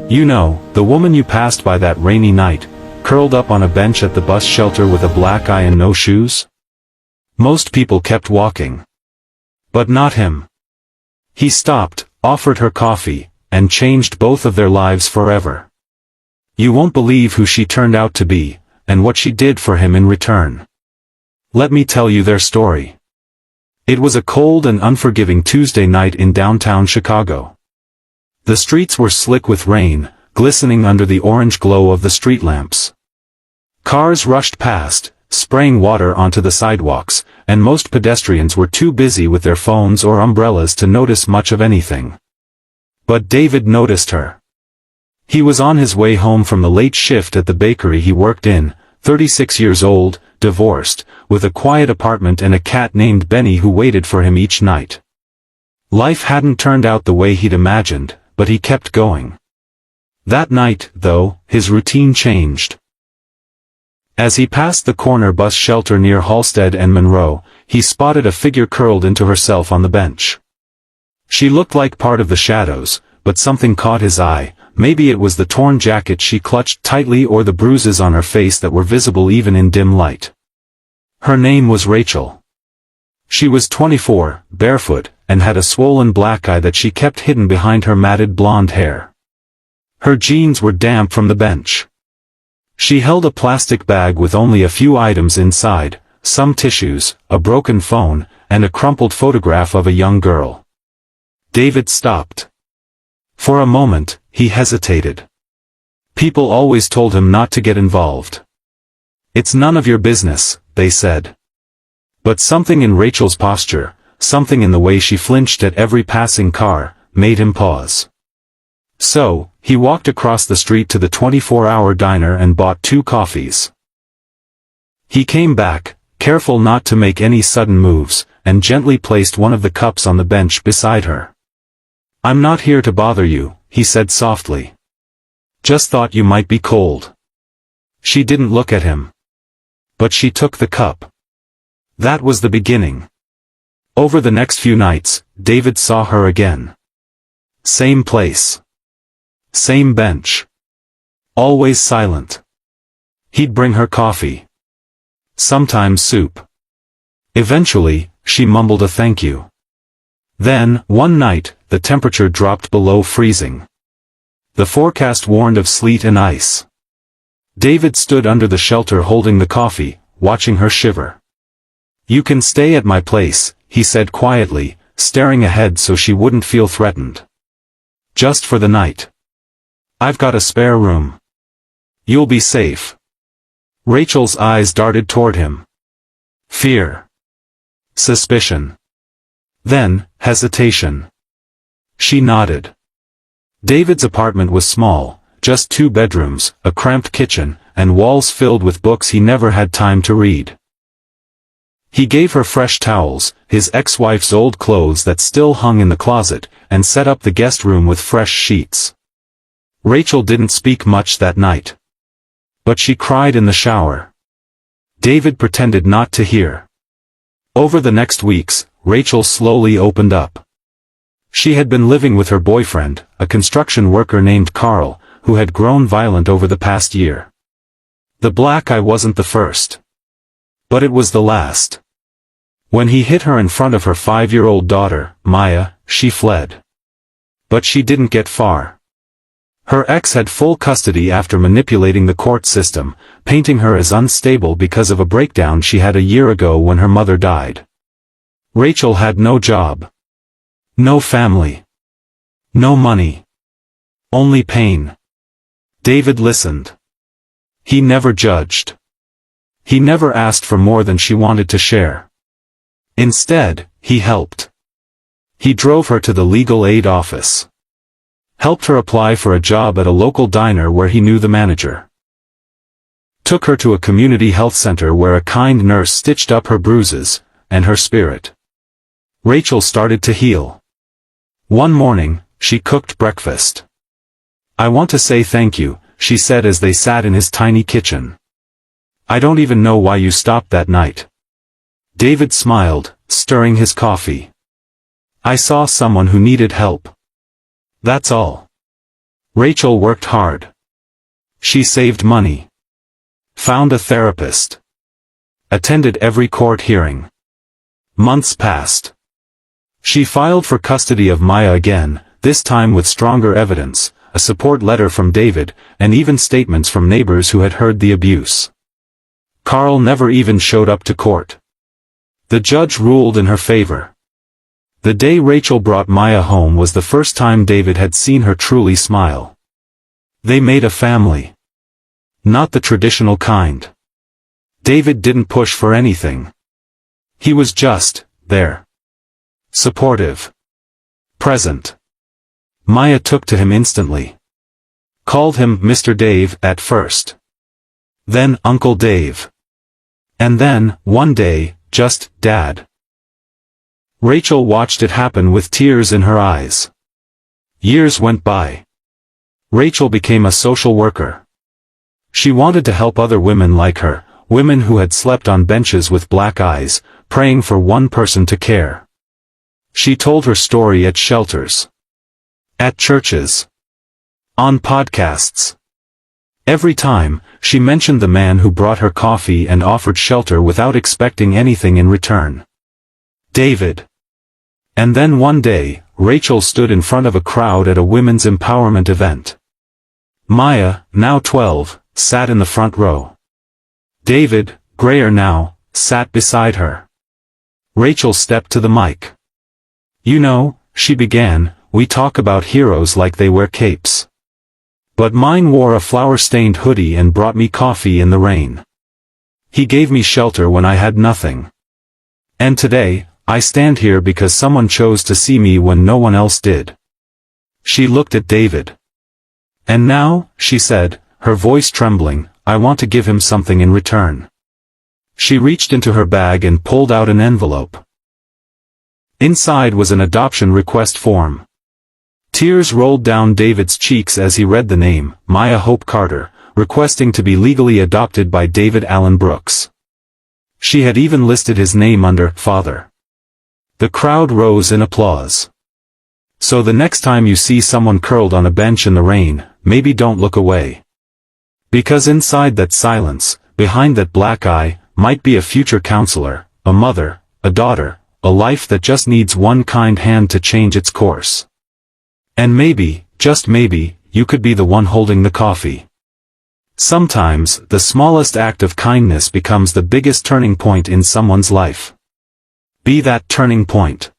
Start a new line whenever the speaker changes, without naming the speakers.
You know, the woman you passed by that rainy night, curled up on a bench at the bus shelter with a black eye and no shoes? Most people kept walking. But not him. He stopped, offered her coffee, and changed both of their lives forever. You won't believe who she turned out to be, and what she did for him in return. Let me tell you their story. It was a cold and unforgiving Tuesday night in downtown Chicago. The streets were slick with rain, glistening under the orange glow of the street lamps. Cars rushed past, spraying water onto the sidewalks, and most pedestrians were too busy with their phones or umbrellas to notice much of anything. But David noticed her. He was on his way home from the late shift at the bakery he worked in, 36 years old, divorced, with a quiet apartment and a cat named Benny who waited for him each night. Life hadn't turned out the way he'd imagined, but he kept going. That night, though, his routine changed. As he passed the corner bus shelter near Halsted and Monroe, he spotted a figure curled into herself on the bench. She looked like part of the shadows, but something caught his eye. Maybe it was the torn jacket she clutched tightly or the bruises on her face that were visible even in dim light. Her name was Rachel. She was 24, barefoot, and had a swollen black eye that she kept hidden behind her matted blonde hair. Her jeans were damp from the bench. She held a plastic bag with only a few items inside, some tissues, a broken phone, and a crumpled photograph of a young girl. David stopped. For a moment, he hesitated. People always told him not to get involved. It's none of your business, they said. But something in Rachel's posture, something in the way she flinched at every passing car, made him pause. So, he walked across the street to the 24-hour diner and bought 2 coffees. He came back, careful not to make any sudden moves, and gently placed one of the cups on the bench beside her. "I'm not here to bother you," he said softly. "Just thought you might be cold." She didn't look at him. But she took the cup. That was the beginning. Over the next few nights, David saw her again. Same place. Same bench. Always silent. He'd bring her coffee. Sometimes soup. Eventually, she mumbled a thank you. Then, one night, the temperature dropped below freezing. The forecast warned of sleet and ice. David stood under the shelter holding the coffee, watching her shiver. "You can stay at my place," he said quietly, staring ahead so she wouldn't feel threatened. "Just for the night. I've got a spare room. You'll be safe." Rachel's eyes darted toward him. Fear. Suspicion. Then, hesitation. She nodded. David's apartment was small, just 2 bedrooms, a cramped kitchen, and walls filled with books he never had time to read. He gave her fresh towels, his ex-wife's old clothes that still hung in the closet, and set up the guest room with fresh sheets. Rachel didn't speak much that night. But she cried in the shower. David pretended not to hear. Over the next weeks, Rachel slowly opened up. She had been living with her boyfriend, a construction worker named Carl, who had grown violent over the past year. The black eye wasn't the first. But it was the last. When he hit her in front of her 5-year-old daughter, Maya, she fled. But she didn't get far. Her ex had full custody after manipulating the court system, painting her as unstable because of a breakdown she had a year ago when her mother died. Rachel had no job. No family. No money. Only pain. David listened. He never judged. He never asked for more than she wanted to share. Instead, he helped. He drove her to the legal aid office. Helped her apply for a job at a local diner where he knew the manager. Took her to a community health center where a kind nurse stitched up her bruises, and her spirit. Rachel started to heal. One morning, she cooked breakfast. "I want to say thank you," she said as they sat in his tiny kitchen. "I don't even know why you stopped that night." David smiled, stirring his coffee. "I saw someone who needed help. That's all." Rachel worked hard. She saved money. Found a therapist. Attended every court hearing. Months passed. She filed for custody of Maya again, this time with stronger evidence, a support letter from David, and even statements from neighbors who had heard the abuse. Carl never even showed up to court. The judge ruled in her favor. The day Rachel brought Maya home was the first time David had seen her truly smile. They made a family. Not the traditional kind. David didn't push for anything. He was just there. Supportive. Present. Maya took to him instantly. Called him Mr. Dave at first. Then Uncle Dave. And then, one day, just Dad. Rachel watched it happen with tears in her eyes. Years went by. Rachel became a social worker. She wanted to help other women like her, women who had slept on benches with black eyes, praying for one person to care. She told her story at shelters. At churches. On podcasts. Every time, she mentioned the man who brought her coffee and offered shelter without expecting anything in return. David. And then one day, Rachel stood in front of a crowd at a women's empowerment event. Maya, now 12, sat in the front row. David, grayer now, sat beside her. Rachel stepped to the mic. You know, she began, we talk about heroes like they wear capes. But mine wore a flower-stained hoodie and brought me coffee in the rain. He gave me shelter when I had nothing. And today, I stand here because someone chose to see me when no one else did. She looked at David. And now, she said, her voice trembling, I want to give him something in return. She reached into her bag and pulled out an envelope. Inside was an adoption request form. Tears rolled down David's cheeks as he read the name, Maya Hope Carter, requesting to be legally adopted by David Allen Brooks. She had even listed his name under Father. The crowd rose in applause. So the next time you see someone curled on a bench in the rain, maybe don't look away. Because inside that silence, behind that black eye, might be a future counselor, a mother, a daughter, a life that just needs one kind hand to change its course. And maybe, just maybe, you could be the one holding the coffee. Sometimes, the smallest act of kindness becomes the biggest turning point in someone's life. Be that turning point.